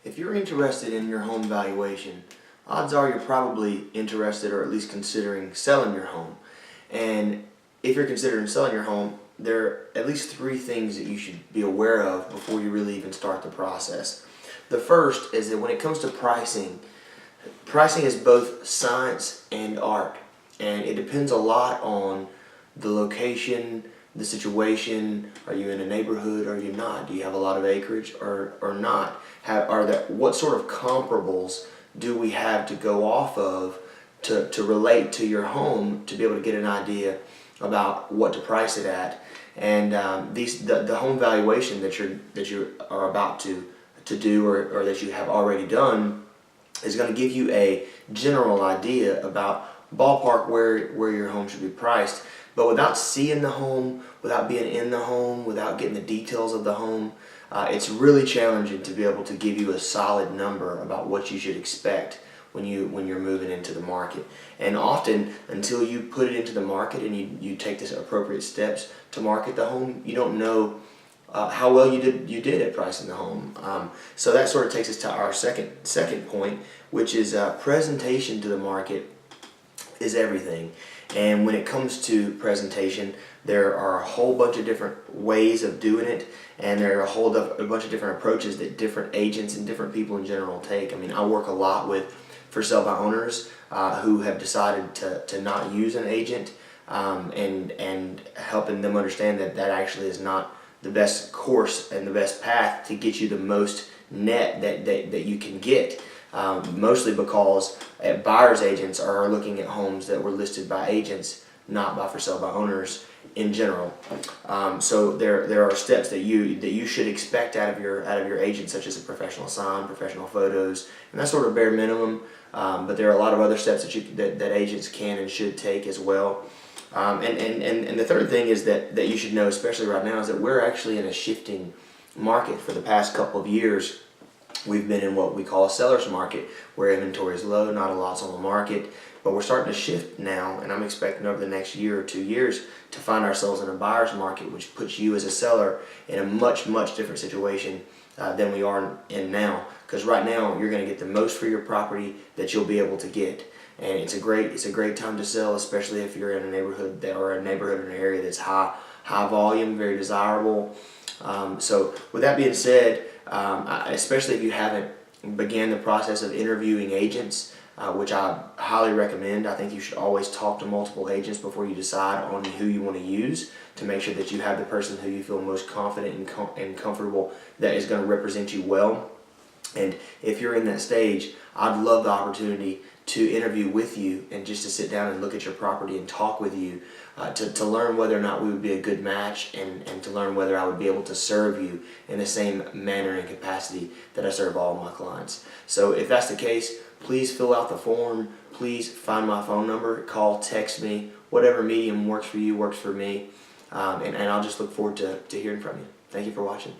If you're interested in your home valuation, odds are you're probably interested or at least considering selling your home. And if you're considering selling your home, there are at least three things that you should be aware of before you really even start the process. The first is that when it comes to pricing, pricing is both science and art, and it depends a lot on the location, the situation. Are you in a neighborhood? Are you not? Do you have a lot of acreage or not? What sort of comparables do we have to go off of to relate to your home to be able to get an idea about what to price it at? And the home valuation that you are about to do or that you have already done is going to give you a general idea about ballpark where your home should be priced. But without seeing the home, without being in the home, without getting the details of the home, it's really challenging to be able to give you a solid number about what you should expect when you're moving into the market. And often, until you put it into the market and you take the appropriate steps to market the home, you don't know how well you did at pricing the home. So that sort of takes us to our second point, which is presentation to the market is everything. And when it comes to presentation, there are a whole bunch of different ways of doing it, and there are a bunch of different approaches that different agents and different people in general take. I mean, I work a lot with for sale by owners who have decided to not use an agent, and helping them understand that actually is not the best course and the best path to get you the most net that you can get. Mostly because buyer's agents are looking at homes that were listed by agents, not by for sale by owners in general. So there are steps that you should expect out of your agent, such as a professional sign, professional photos, and that's sort of bare minimum. But there are a lot of other steps that agents can and should take as well. And the third thing is that you should know, especially right now, is that we're actually in a shifting market. For the past couple of years, we've been in what we call a seller's market, where inventory is low, not a lot's on the market. But we're starting to shift now, and I'm expecting over the next year or 2 years to find ourselves in a buyer's market, which puts you as a seller in a much different situation than we are in now. Because right now, you're going to get the most for your property that you'll be able to get. And it's a great time to sell, especially if you're in a neighborhood or an area that's high volume, very desirable. So with that being said, especially if you haven't began the process of interviewing agents, which I highly recommend. I think you should always talk to multiple agents before you decide on who you want to use, to make sure that you have the person who you feel most confident and comfortable that is going to represent you well. And if you're in that stage, I'd love the opportunity to interview with you and just to sit down and look at your property and talk with you to learn whether or not we would be a good match, and to learn whether I would be able to serve you in the same manner and capacity that I serve all of my clients. So if that's the case, please fill out the form. Please find my phone number, call, text me, whatever medium works for you works for me, and I'll just look forward to hearing from you. Thank you for watching.